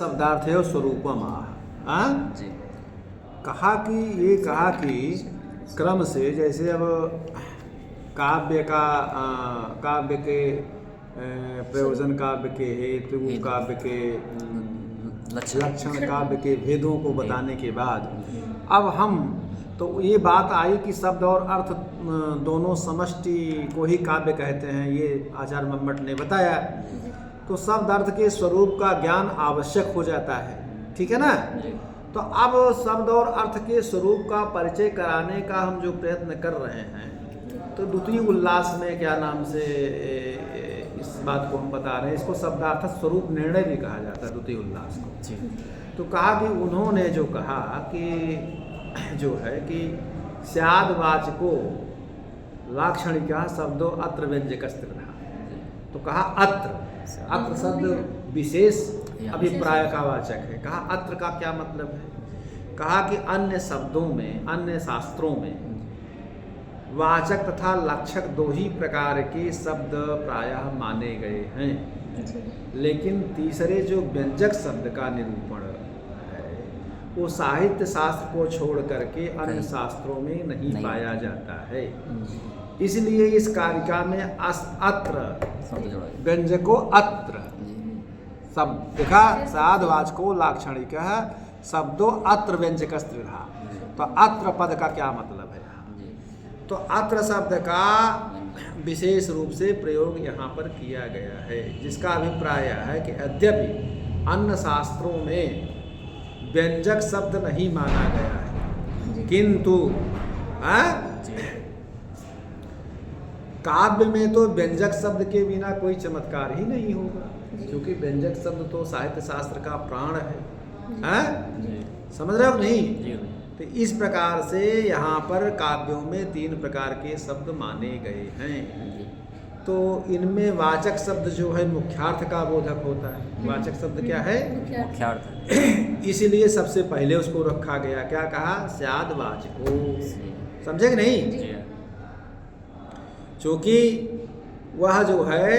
शब्दार्थयो स्वरूपम जी। कहा कि क्रम से, जैसे अब काव्य के प्रयोजन, काव्य के हेतु, काव्य के लक्षण, काव्य के भेदों को बताने के बाद अब हम तो ये बात आई कि शब्द और अर्थ दोनों समष्टि को ही काव्य कहते हैं, ये आचार्य मम्मट ने बताया। तो शब्द अर्थ के स्वरूप का ज्ञान आवश्यक हो जाता है, ठीक है ना। तो अब शब्द और अर्थ के स्वरूप का परिचय कराने का हम जो प्रयत्न कर रहे हैं, तो द्वितीय उल्लास में क्या नाम से इस बात को हम बता रहे हैं, इसको शब्दार्थ स्वरूप निर्णय भी कहा जाता है, द्वितीय उल्लास को। तो कहा कि उन्होंने जो कहा कि जो है कि स्याद वाचको लाक्षणिका शब्दों अत्र व्यंजकस्त्रिधा। तो कहा अत्र शब्द विशेष अभिप्राय का वाचक है। कहा अत्र का क्या मतलब है? कहा कि अन्य शब्दों में, अन्य शास्त्रों में वाचक तथा लक्षक दो ही प्रकार के शब्द प्रायः माने गए हैं, लेकिन तीसरे जो व्यंजक शब्द का निरूपण है वो साहित्य शास्त्र को छोड़ करके अन्य शास्त्रों में नहीं पाया जाता है। इसलिए इस कारिका में अत्र व्यंजको अत्र सब देखा, साधवाचको लाक्षणिक शब्दों अत्र व्यंजकस्त्रिधा। तो अत्र पद का क्या मतलब है? तो अत्र शब्द का विशेष रूप से प्रयोग यहाँ पर किया गया है, जिसका अभिप्राय है कि यद्यपि अन्य शास्त्रों में व्यंजक शब्द नहीं माना गया है, किंतु काव्य में तो व्यंजक शब्द के बिना कोई चमत्कार ही नहीं होगा, क्योंकि व्यंजक शब्द तो साहित्य शास्त्र का प्राण है। समझ रहे हो नहीं? तो इस प्रकार से यहाँ पर काव्यों में तीन प्रकार के शब्द माने गए हैं। तो इनमें वाचक शब्द जो है मुख्यार्थ का बोधक होता है। वाचक शब्द क्या है? मुख्यार्थ। इसीलिए सबसे पहले उसको रखा गया। क्या कहा? स्याद वाचको। समझे कि नहीं? क्योंकि वह जो है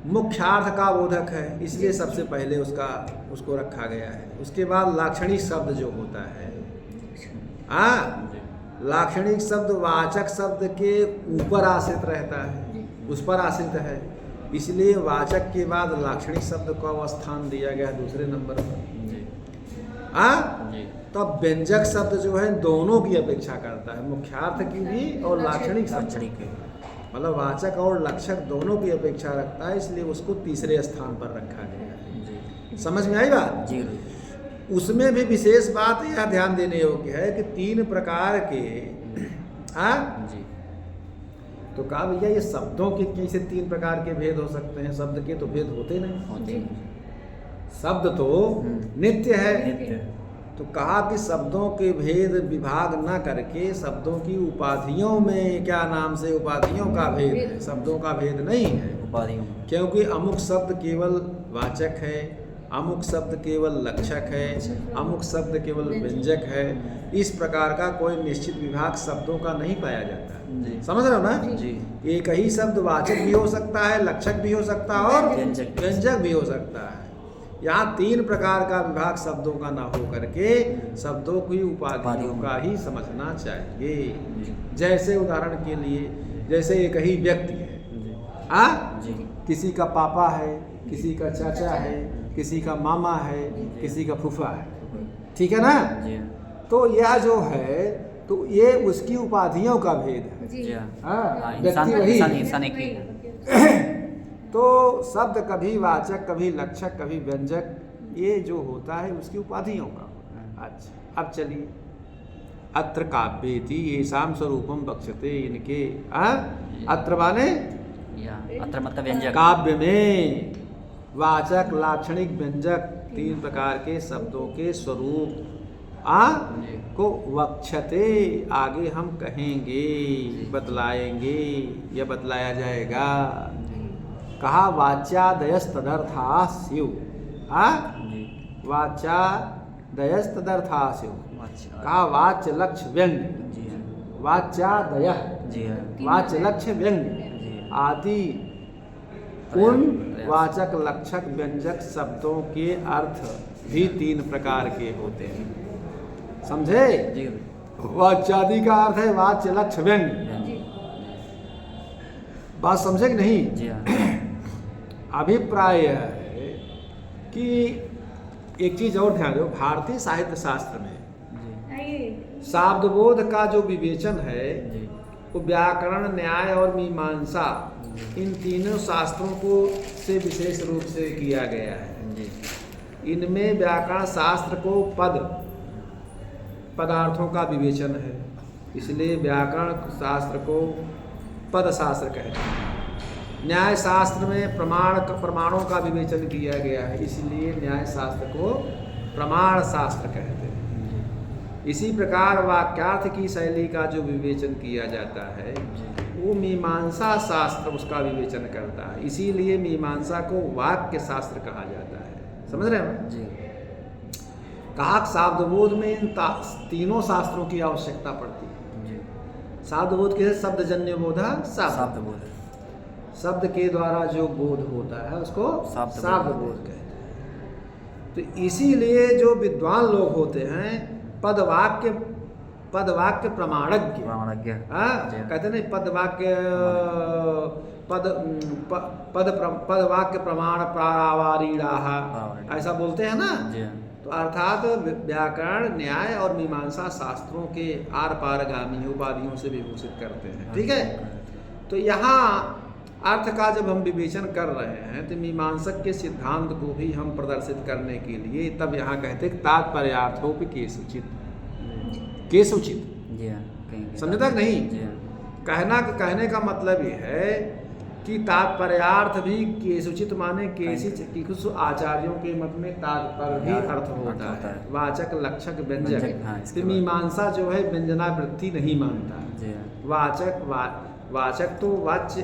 मुख्यार्थ का बोधक है, इसलिए सबसे पहले उसको रखा गया है। उसके बाद लाक्षणिक शब्द जो होता है, लाक्षणिक शब्द वाचक शब्द के ऊपर आश्रित रहता है, उस पर आश्रित है, इसलिए वाचक के बाद लाक्षणिक शब्द को स्थान दिया गया दूसरे नंबर पर। तो व्यंजक शब्द जो है दोनों की अपेक्षा करता है, मुख्यार्थ की भी और लाक्षणिक शब्द की, मतलब वाचक और लक्षक दोनों की अपेक्षा रखता है, इसलिए उसको तीसरे स्थान पर रखा गया है। समझ में आई बात? जी। उसमें भी विशेष बात यह ध्यान देने योग्य है कि तीन प्रकार के जी। तो कहा भैया ये शब्दों के कैसे तीन प्रकार के भेद हो सकते हैं? शब्द के तो भेद होते नहीं, शब्द तो नित्य है। तो कहा कि शब्दों के भेद विभाग न करके शब्दों की उपाधियों में क्या नाम से उपाधियों का भेद है, शब्दों का भेद नहीं है। उपाधियों, क्योंकि अमुक शब्द केवल वाचक है, अमुक शब्द केवल लक्षक है, अमुक शब्द केवल व्यंजक है। इस प्रकार का कोई निश्चित विभाग शब्दों का नहीं पाया जाता। समझ रहे हो ना जी? एक ही शब्द वाचक भी हो सकता है, लक्षक भी हो सकता है और व्यंजक भी हो सकता है। यहाँ तीन प्रकार का विभाग शब्दों का ना हो करके शब्दों की उपाधियों का ही समझना चाहिए। जैसे उदाहरण के लिए, जैसे एक ही व्यक्ति है, किसी का पापा है, किसी का चाचा है, किसी का मामा है, किसी का फूफा है, ठीक है ना? तो यह जो है तो ये उसकी उपाधियों का भेद है। व्यक्ति वही तो शब्द कभी वाचक, कभी लक्षक, कभी व्यंजक, ये जो होता है उसकी उपाधियों का होता है। अच्छा, अब चलिए, अत्र काव्येति येषां स्वरूपम बक्ष्यते, इनके अत्र माने अत्र मतलब व्यंजक। काव्य में वाचक, लाक्षणिक, व्यंजक तीन प्रकार के शब्दों के स्वरूप को वक्ष्यते, आगे हम कहेंगे, बतलाएंगे या बतलाया जाएगा। कहा वाच्यादयस्तदर्था स्यु, वाच्यादयस्तदर्था स्यु। कहा वाच्य लक्ष्य व्यंग्य, वाच्यादय वाच्य लक्ष्य व्यंग्य आदि उन वाचक लक्षक व्यंजक शब्दों के अर्थ भी 3 प्रकार के होते हैं। समझे? जी वाच्यादि का अर्थ है वाच्य लक्ष्य व्यंग। जी बात समझे कि नहीं? जी हाँ अभिप्राय यह है कि एक चीज और ध्यान दो, भारतीय साहित्य शास्त्र में जी शाब्दबोध का जो विवेचन है जी वो व्याकरण, न्याय और मीमांसा इन तीनों शास्त्रों को से विशेष रूप से किया गया है। जी इनमें व्याकरण शास्त्र को पदार्थों का विवेचन है, इसलिए व्याकरण शास्त्र को पद शास्त्र कहते हैं। न्याय शास्त्र में प्रमाणों का विवेचन किया गया है, इसलिए न्याय शास्त्र को प्रमाण शास्त्र कहते हैं। इसी प्रकार वाक्यार्थ की शैली का जो विवेचन किया जाता है वो मीमांसा शास्त्र उसका विवेचन करता है, इसीलिए मीमांसा को वाक्य शास्त्र कहा जाता है। समझ रहे हो? जी कहा शाब्दबोध में इन तीनों शास्त्रों की आवश्यकता पड़ती है। जी शाब्दबोध के शब्दजन्य बोधा शब्द बोध शब्द के द्वारा जो बोध होता है उसको शाब्द शाब्दबोध कहते हैं। तो इसीलिए जो विद्वान लोग होते हैं पदवाक्य प्रमाणज्ञ प्रामाणज्ञ जी। कहते नहीं पदवाक्य पदवाक्य प्रमाण प्रावारीड़ा ऐसा बोलते हैं ना। जी तो अर्थात व्याकरण, न्याय और मीमांसा शास्त्रों के आर पारगामी उपाधियों से विभूषित करते हैं। ठीक है? तो यहाँ अर्थ का जब हम विवेचन कर रहे हैं तो मीमांसक के सिद्धांत को भी हम प्रदर्शित करने के लिए तब यहाँ कहते हैं तात्पर्यार्थोपि केसुचित। जी हाँ कहेंगे। समझता कि नहीं? जी हाँ कहने का मतलब ये है कि तात्पर्यार्थ भी केसुचित माने केसी कुछ आचार्यों के मत में तात्पर्य भी अर्थ होता है, वाचक लक्षक व्यंजक। हाँ, तो मीमांसा जो है व्यंजनावृत्ति नहीं मानता है। जी हाँ वाचक तो वाच्य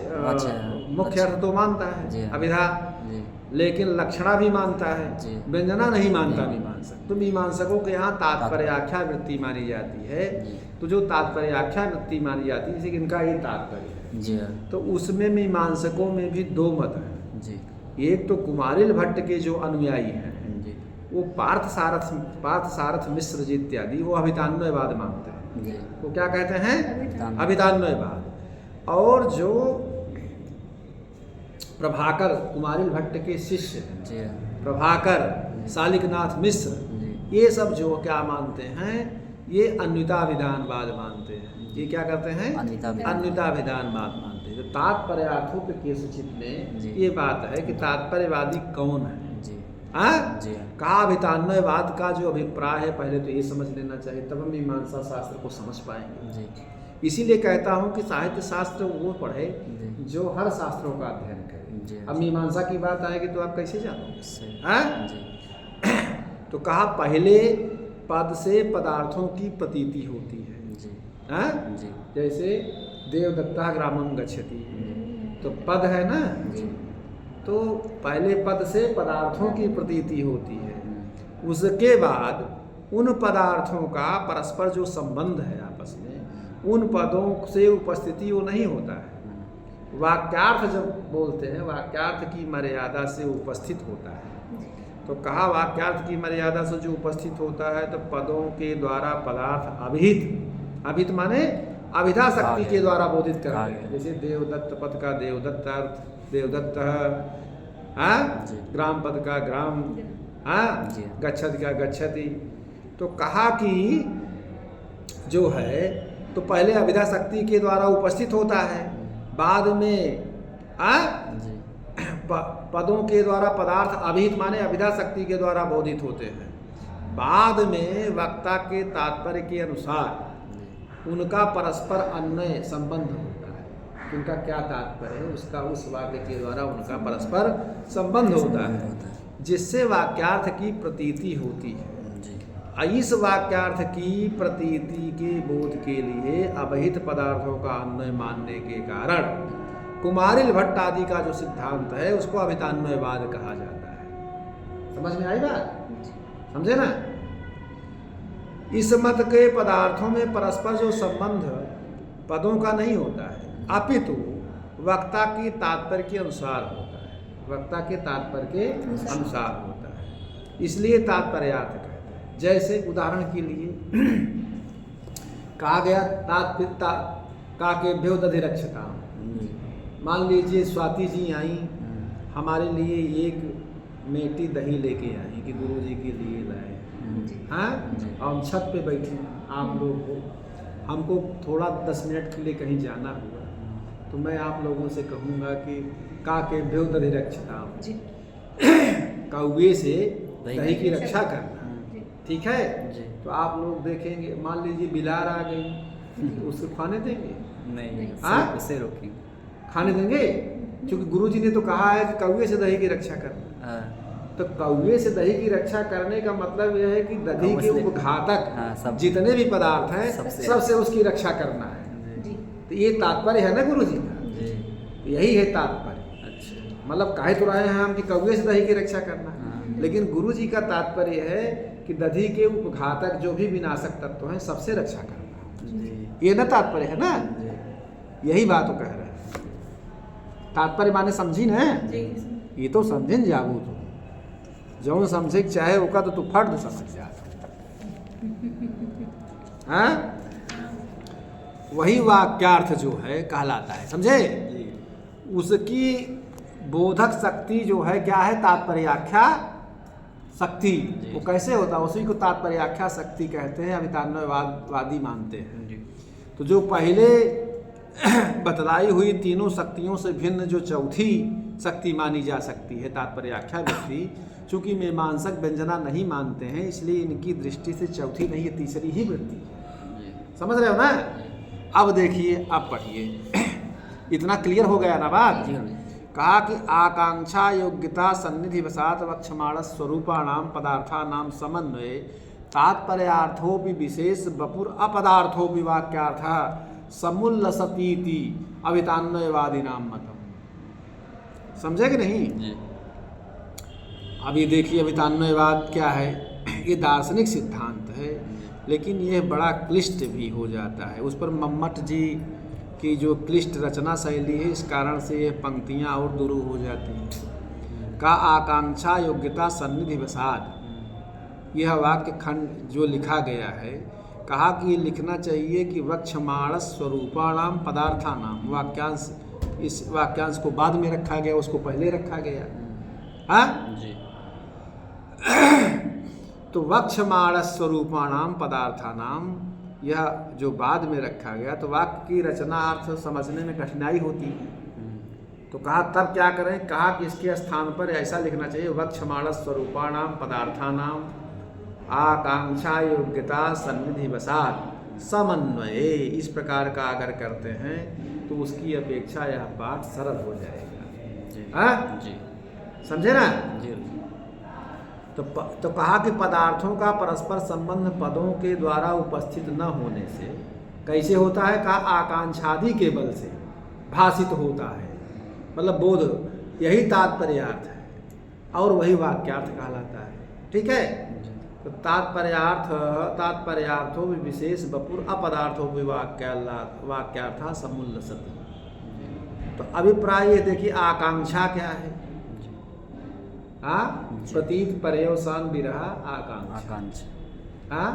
मुख्य अर्थ तो मानता है अभिधा, जी लेकिन लक्षणा भी मानता है, जी। व्यंजना नहीं मानता मीमांसक। तो मीमांसकों के यहाँ तात्पर्याख्या वृत्ति मानी जाती है। जी। तो जो तात्पर्याख्या वृत्ति मानी जाती है जैसे इनका ये तात्पर्य है, जी हाँ तो उसमें मीमांसकों में भी 2 मत हैं। जी एक तो कुमारिल भट्ट के जो अनुयायी हैं जी वो पार्थसारथ मिश्र जी इत्यादि वो अभितान्वयवाद मानते हैं। जी वो क्या कहते हैं? अभितान्वय। अभितान्वयवाद। और जो प्रभाकर कुमारिल भट्ट के शिष्य हैं, जी हाँ प्रभाकर, शालिकनाथ मिश्र, जी ये सब जो क्या मानते हैं? ये अन्विताभिधानवाद मानते हैं। ये क्या करते हैं? अन्विताभिधानवाद मानते हैं। तो तात्पर्यार्थों के केसुचित में जी। ये बात है कि तात्पर्यवादी कौन है। जी हाँ? जी कहा अभितान्वयवाद का जो अभिप्राय है पहले तो ये समझ लेना चाहिए, तब हम मीमांसा शास्त्र को समझ पाएंगे। जी इसीलिए कहता हूँ कि साहित्य शास्त्र वो पढ़े जी जो हर शास्त्रों का अध्ययन करे। जी अब मीमांसा की बात आएगी तो आप कैसे जानोगे? सही। हाँ? जी तो कहा पहले पद से पदार्थों की प्रतीति होती है। जी हाँ? जी जैसे देवदत्ता ग्रामम गच्छति, तो पद है ना, जी तो पहले पद से पदार्थों की प्रतीति होती है। उसके बाद उन पदार्थों का परस्पर जो संबंध है आपस में, उन पदों से उपस्थिति वो नहीं होता है। वाक्यार्थ जब बोलते हैं वाक्यार्थ की मर्यादा से उपस्थित होता है। तो कहा वाक्यार्थ की मर्यादा से जो उपस्थित होता है तो पदों के द्वारा पदार्थ अभिहित माने अभिधा शक्ति के द्वारा बोधित करते हैं। जैसे देवदत्त पद का देवदत्त अर्थ, देवदत्त, हाँ? जी। ग्राम पद का ग्राम, हाँ? जी। गच्छति का गच्छति। तो कहा कि जो है तो पहले अभिधा शक्ति के द्वारा उपस्थित होता है, बाद में जी पदों के द्वारा पदार्थ अभिहित माने अभिधा शक्ति के द्वारा बोधित होते हैं। बाद में वक्ता के तात्पर्य के अनुसार उनका परस्पर अन्वय संबंध होता है कि उनका क्या तात्पर्य है, उसका उस वाक्य के द्वारा उनका परस्पर संबंध होता है, जिससे वाक्यार्थ की प्रतीति होती है। इस वाक्यार्थ की प्रतीति के बोध के लिए अभिहित पदार्थों का अन्वय मानने के कारण कुमारिल भट्ट आदि का जो सिद्धांत है उसको अभितान्वयवाद कहा जाता है। समझ में आई बात? समझे ना? इस मत के पदार्थों में परस्पर जो संबंध पदों का नहीं होता है, अपितु वक्ता की तात्पर्य के अनुसार होता है। वक्ता के तात्पर्य के अनुसार होता है, इसलिए तात्पर्यार्थ कहते हैं। जैसे उदाहरण के लिए कहा गया तात्पिता का के भ्यो दधि रक्षता। मान लीजिए स्वाति जी आई, हमारे लिए एक मेटी दही लेके आई कि गुरु जी के लिए लाए, हाँ, और हम छत पे बैठे, आप लोग को हमको थोड़ा 10 मिनट के लिए कहीं जाना हुआ, तो मैं आप लोगों से कहूँगा कि का के भ्यो दधि रक्षता, कौवे से दही की रक्षा करना, ठीक है। तो आप लोग देखेंगे, मान लीजिए बिलार आ गई, तो उसको खाने देंगे? नहीं, हाँ? उसे रोकेंगे, खाने देंगे? क्योंकि गुरु जी ने तो कहा है कि कौवे से दही की रक्षा करना। तो कौवे से दही की रक्षा करने का मतलब यह है कि दही के उपघातक जितने भी पदार्थ हैं सबसे उसकी रक्षा करना है। तो ये तात्पर्य है ना गुरु जी का, यही है तात्पर्य। अच्छा, मतलब कहे तो रहे हैं हम कि कौवे से दही की रक्षा करना, लेकिन गुरु जी का तात्पर्य है कि दही के उपघातक जो भी विनाशक तत्व हैं सबसे रक्षा करना, ये ना तात्पर्य है ना। यही बात वो कह रहे हैं। तात्पर्य माने समझी ना, ये तो समझिन जाबू तो जो समझे चाहे ओका तो तू फर्द समझ जा, हाँ? वही वाक्यार्थ जो है कहलाता है, समझे। उसकी बोधक शक्ति जो है क्या है, तात्पर्याख्या शक्ति। वो कैसे होता है, उसी को तात्पर्याख्या शक्ति कहते हैं, अभितान्वयवादी मानते हैं। तो जो पहले बतलाई हुई तीनों शक्तियों से भिन्न जो चौथी शक्ति मानी जा सकती है तात्पर्याख्या वृत्ति, चूंकि मीमांसक व्यंजना नहीं मानते हैं, इसलिए इनकी दृष्टि से चौथी नहीं, ये तीसरी ही वृत्ति है। समझ रहे हो ना। अब देखिए, अब पढ़िए, इतना क्लियर हो गया ना बात। कहा कि आकांक्षा योग्यता सन्निधि वसात वक्षमाण स्वरूपाणाम पदार्थानाम समन्वय तात्पर्यार्थोपि विशेष वपुर अपदार्थोपि वाक्यार्थ समुल्लसतीति अभितान्वयवादी नाम मतम। समझे कि नहीं? अभी देखिए, अभितान्वयवाद क्या है, ये दार्शनिक सिद्धांत है, लेकिन यह बड़ा क्लिष्ट भी हो जाता है। उस पर मम्मट जी की जो क्लिष्ट रचना शैली है, इस कारण से ये पंक्तियाँ और दुरू हो जाती हैं। का आकांक्षा योग्यता सन्निधि वसाद, यह वाक्य खंड जो लिखा गया है, कहा कि ये लिखना चाहिए कि वक्षमाण स्वरूपाणाम पदार्थानाम, वाक्यांश, इस वाक्यांश को बाद में रखा गया, उसको पहले रखा गया, हाँ जी। तो वक्षमाण स्वरूपाणाम पदार्थानाम, यह जो बाद में रखा गया, तो वाक्य की रचना अर्थ समझने में कठिनाई होती है। तो कहा तब क्या करें, कहा कि इसके स्थान पर ऐसा लिखना चाहिए, वक्षमाण स्वरूपाणाम पदार्थानाम आकांक्षा योग्यता सन्निधि वसात समन्वय। इस प्रकार का अगर करते हैं तो उसकी अपेक्षा यह पाठ सरल हो जाएगा, हाँ जी। समझे ना जी। तो कहा कि पदार्थों का परस्पर संबंध पदों के द्वारा उपस्थित न होने से कैसे होता है, कहा आकांक्षादि के बल से भाषित होता है, मतलब बोध, यही तात्पर्यार्थ है और वही वाक्यार्थ कहलाता है, ठीक है। तो तात्पर्यार्थो विशेष वपुर अपदार्थो वाक्यार्थ समुल्लसति। तो अभिप्राय ये देखिए, आकांक्षा क्या है, हाँ, प्रतीत परयोसान विरहा आकांक्षा, हाँ,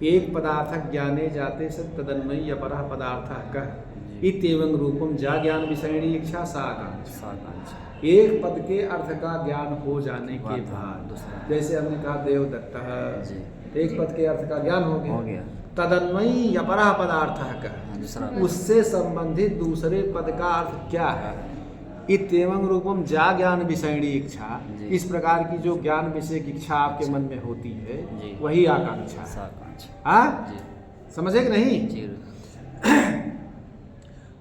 एक पदार्थ ज्ञाने जाते से तदन्वयी अपरः पदार्थ कह इत्येवं रूपम जा ज्ञान विषयणी इच्छा सा आकांक्षा। एक पद के अर्थ का ज्ञान हो जाने के बाद, जैसे हमने कहा देवदत्त, एक पद के अर्थ का ज्ञान हो गया, तदन्वयी अपरः पदार्थ का, उससे संबंधित दूसरे पद का अर्थ क्या है, इत्येवं रूपम जा ज्ञान विषयणी इच्छा, इस प्रकार की जो ज्ञान विषय की इच्छा आपके मन में होती है वही आकांक्षा, हाँ, समझे कि नहीं।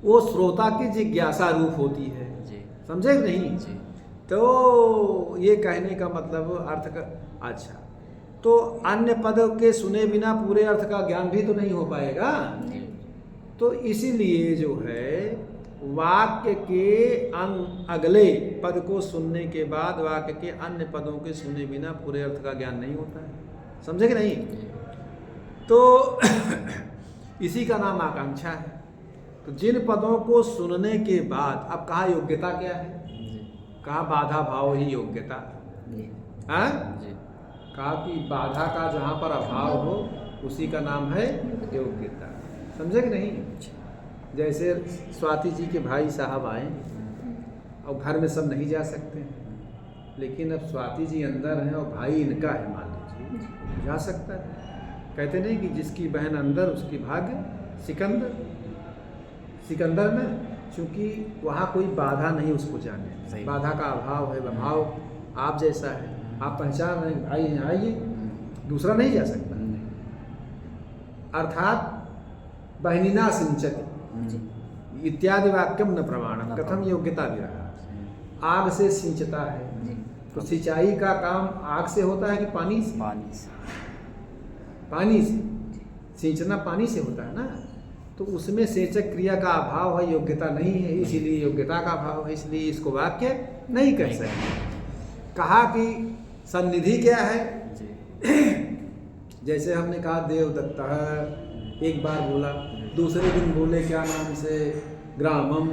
वो श्रोता की जिज्ञासा रूप होती है, समझे कि नहीं। तो ये कहने का मतलब अर्थ का, अच्छा, तो अन्य पद के सुने बिना पूरे अर्थ का ज्ञान भी तो नहीं हो पाएगा। तो इसीलिए जो है वाक्य के अगले पद को सुनने के बाद वाक्य के अन्य पदों के सुने बिना पूरे अर्थ का ज्ञान नहीं होता है, समझे कि नहीं। तो इसी का नाम आकांक्षा है। तो जिन पदों को सुनने के बाद, अब कहा योग्यता क्या है, कहा बाधा भाव ही योग्यता। जी हाँ, जी कहा कि बाधा का जहाँ पर अभाव हो उसी का नाम है योग्यता। समझे कि नहीं? जैसे स्वाति जी के भाई साहब आए और घर में सब नहीं जा सकते हैं, लेकिन अब स्वाति जी अंदर हैं और भाई इनका है, मान लीजिए जा सकता है। कहते नहीं कि जिसकी बहन अंदर उसकी भाग्य सिकंदर। सिकंदर में चूंकि वहाँ कोई बाधा नहीं उसको जाने, सही। बाधा का अभाव है, अभाव आप जैसा है, आप पहचान रहे हैं भाई हैं, आइए, दूसरा नहीं जा सकता। अर्थात बहनिना सिंचति इत्यादि वाक्यम न प्रमाणम कथम योग्यता भी रहा। आग से सिंचता है, तो सिंचाई का काम आग से होता है कि पानी से? पानी से। पानी से सिंचना पानी से होता है ना, तो उसमें सेचक क्रिया का अभाव है, योग्यता नहीं है, इसीलिए योग्यता का अभाव है, इसलिए इसको वाक्य नहीं कह सकते। कहा कि सन्निधि क्या है? जैसे हमने कहा देवदत्ता एक बार बोला, दूसरे दिन बोले क्या नाम से ग्रामम,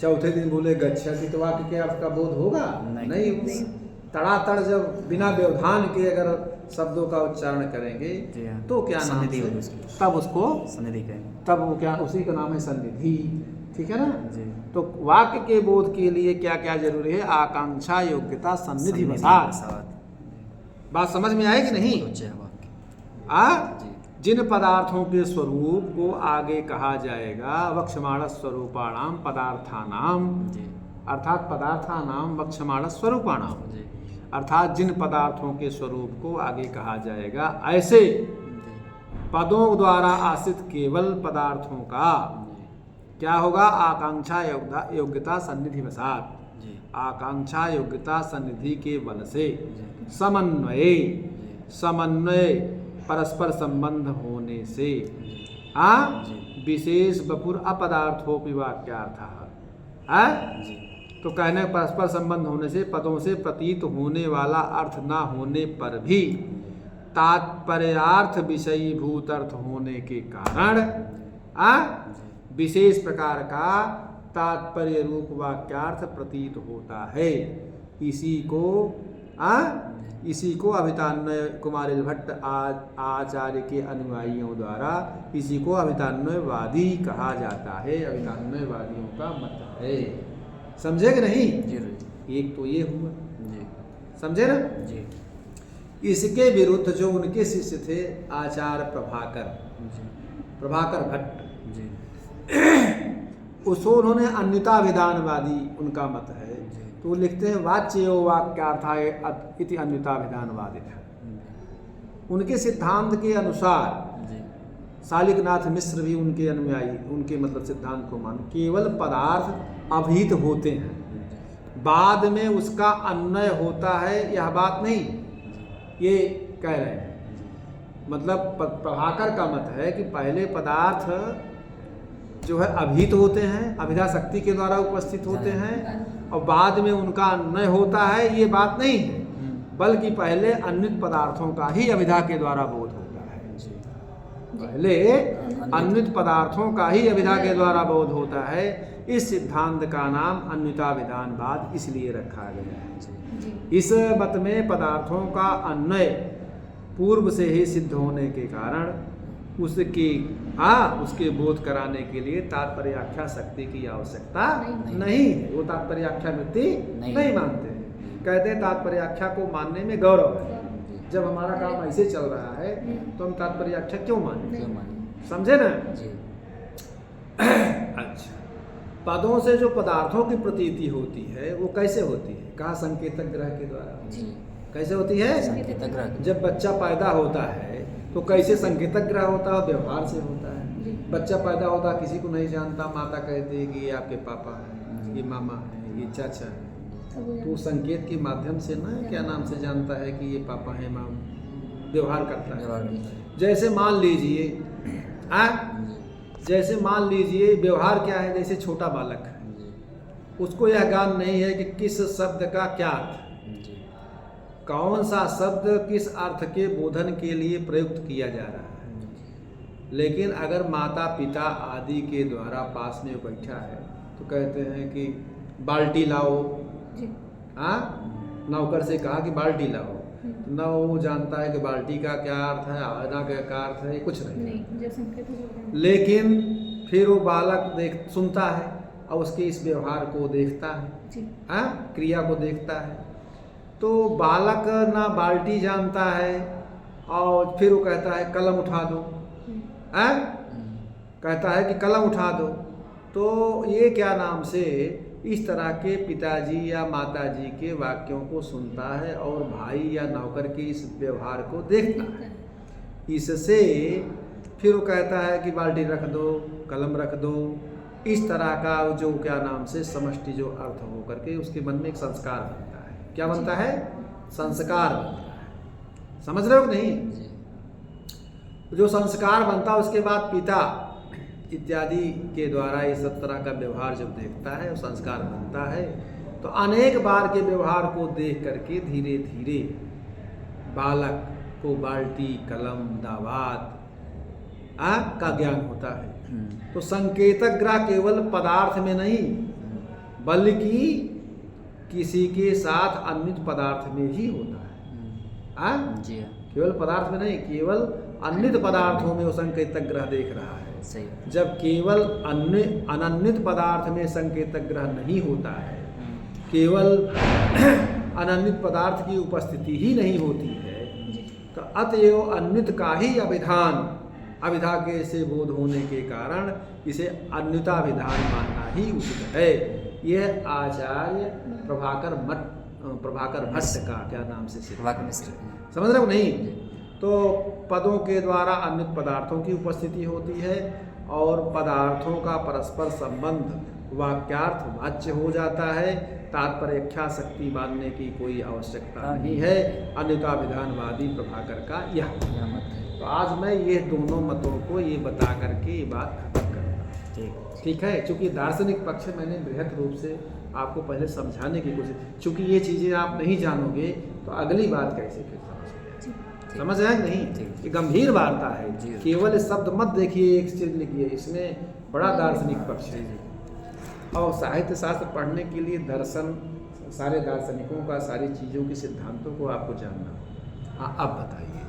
चौथे दिन बोले गच्छति, तो वाक्य के अर्थ का बोध होगा? नहीं होगा। तड़ातड़ जब बिना व्यवधान के अगर शब्दों का उच्चारण करेंगे तो क्या नाम से? तब उसको सन्निधि कहेंगे, तब वो क्या, उसी का नाम है सन्निधि। ठीक है ना? जी। तो वाक्य के बोध के लिए क्या क्या जरूरी है? आकांक्षा, योग्यता, सन्निधि वसात। बात समझ में आए कि नहीं? जी। जिन पदार्थों के स्वरूप को आगे कहा जाएगा वक्षमाण स्वरूपाणाम पदार्थानाम, जी अर्थात पदार्थानाम वक्षमाण स्वरूपाणाम, जी अर्थात जिन पदार्थों के स्वरूप को आगे कहा जाएगा ऐसे पदों द्वारा आश्रित केवल पदार्थों का क्या होगा? आकांक्षा, योग्यता, सन्निधि वसात। जी आकांक्षा, योग्यता, सन्निधि के बल से जी समन्वय, समन्वय परस्पर संबंध होने से विशेष बपुर अपदार्थोपि वाक्यार्थ। जी तो कहने परस्पर संबंध होने से पदों से प्रतीत होने वाला अर्थ ना होने पर भी तात्पर्यार्थ विषयी भूत अर्थ होने के कारण विशेष प्रकार का तात्पर्य रूप वाक्यार्थ प्रतीत होता है। इसी को अभितान्वय कुमारिल भट्ट आचार्य के अनुयायियों द्वारा इसी को अभितान्वयवादी कहा जाता है, अभितान्वयवादियों का मत है। समझे कि नहीं? जी एक तो ये हुआ, जी समझे ना? जी इसके विरुद्ध जो उनके शिष्य थे आचार्य प्रभाकर भट्ट, जी उसको उन्होंने अन्यताभिधानवादी उनका मत है, तो वो लिखते हैं वाच्यो वाक्यार्थाय इति अन्यताभिधानवादी था। उनके सिद्धांत के अनुसार शालिकनाथ मिश्र भी उनके अनुयायी, उनके मतलब सिद्धांत को मान, केवल पदार्थ अभिहित होते हैं, बाद में उसका अन्वय होता है, यह बात नहीं ये कह रहे हैं। मतलब प्रभाकर का मत है कि पहले पदार्थ जो है अभिहित होते हैं, अभिधा शक्ति के द्वारा उपस्थित होते हैं और बाद में उनका अन्वय होता है, ये बात नहीं है, बल्कि पहले अन्वित पदार्थों का ही अभिधा के द्वारा बोध होता है। पहले अन्वित पदार्थों का ही अभिधा के द्वारा बोध होता है। इस सिद्धांत का नाम अन्विताभिधानवाद इसलिए रखा गया है। इस मत में पदार्थों का अन्वय पूर्व से ही सिद्ध होने के कारण उसके बोध कराने के लिए तात्पर्याख्या शक्ति की आवश्यकता नहीं है। वो तात्पर्याख्या वृत्ति नहीं मानते हैं, कहते हैं तात्पर्याख्या को मानने में गौरव है। जब हमारा काम ऐसे चल रहा है तो हम तात्पर्याख्या क्यों माने? समझे ना? अच्छा, पदों से जो पदार्थों की प्रतीति होती है वो कैसे होती है? कहा संकेतक ग्रह के द्वारा। कैसे होती है? संकेतक ग्रह। जब बच्चा पैदा होता है तो कैसे संकेतक ग्रह होता है? व्यवहार से होता है। बच्चा पैदा होता किसी को नहीं जानता, माता कहती है कि ये आपके पापा हैं, ये मामा है, ये चाचा है, तो संकेत के माध्यम से ना क्या नाम से जानता है कि ये पापा हैं, माँ, व्यवहार करता है। जैसे मान लीजिए व्यवहार क्या है? जैसे छोटा बालक है, उसको यह ज्ञान नहीं है कि किस शब्द का क्या अर्थ, कौन सा शब्द किस अर्थ के बोधन के लिए प्रयुक्त किया जा रहा है। लेकिन अगर माता पिता आदि के द्वारा पास में बैठा है तो कहते हैं कि बाल्टी लाओ, हाँ, नौकर से कहा कि बाल्टी लाओ, तो न वो जानता है कि बाल्टी का क्या अर्थ है, आवेदन का क्या अर्थ है, कुछ नहीं। लेकिन फिर वो बालक सुनता है और उसके इस व्यवहार को देखता है, हाँ, क्रिया को देखता है। तो बालक ना बाल्टी जानता है और फिर वो कहता है कलम उठा दो, हाँ, कहता है कि कलम उठा दो। तो ये क्या नाम से इस तरह के पिताजी या माताजी के वाक्यों को सुनता है और भाई या नौकर के इस व्यवहार को देखता है। इससे फिर वो कहता है कि बाल्टी रख दो, कलम रख दो। इस तरह का जो क्या नाम से समष्टि जो अर्थ हो करके उसके मन में एक संस्कार बनता है। क्या बनता है? संस्कार बनता है। समझ रहे हो कि नहीं? जो संस्कार बनता है उसके बाद पिता इत्यादि के द्वारा इस सब तरह का व्यवहार जब देखता है, संस्कार बनता है, तो अनेक बार के व्यवहार को देख करके धीरे धीरे बालक को बाल्टी, कलम, दावात का ज्ञान होता है। तो संकेतक ग्रह केवल पदार्थ में नहीं बल्कि किसी के साथ अन्य पदार्थ में ही होता है। जी हाँ, केवल पदार्थ में नहीं, केवल अन्य पदार्थों में वो संकेतक ग्रह देख रहा है। सही। जब केवल अनन्वित पदार्थ में संकेतक ग्रह नहीं होता है, केवल अनन्वित पदार्थ की उपस्थिति ही नहीं होती है, तो अतएव अन्वित का ही अभिधा के से बोध होने के कारण इसे अन्यता विधान मानना ही उचित है। यह आचार्य प्रभाकर भट्ट का क्या नाम से समझ रहे हो नहीं? तो पदों के द्वारा अन्य पदार्थों की उपस्थिति होती है और पदार्थों का परस्पर संबंध वाक्यार्थ वाच्य हो जाता है। तात्पर्यख्या शक्ति बांधने की कोई आवश्यकता नहीं है। अन्यथा विधानवादी प्रभाकर का यह मत है। तो आज मैं ये दोनों मतों को ये बता करके ये बात खत्म करूँगा। ठीक है, क्योंकि दार्शनिक पक्ष मैंने बृहद रूप से आपको पहले समझाने की कोशिश, क्योंकि ये चीज़ें आप नहीं जानोगे तो अगली बात कैसे फिर समझ रहे हैं नहीं? ये गंभीर वार्ता है। केवल शब्द मत देखिए, एक चीज लिखिए, इसमें बड़ा दार्शनिक पक्ष है। और साहित्य शास्त्र पढ़ने के लिए दर्शन, सारे दार्शनिकों का, सारी चीज़ों के सिद्धांतों को आपको जानना। हाँ, अब बताइए।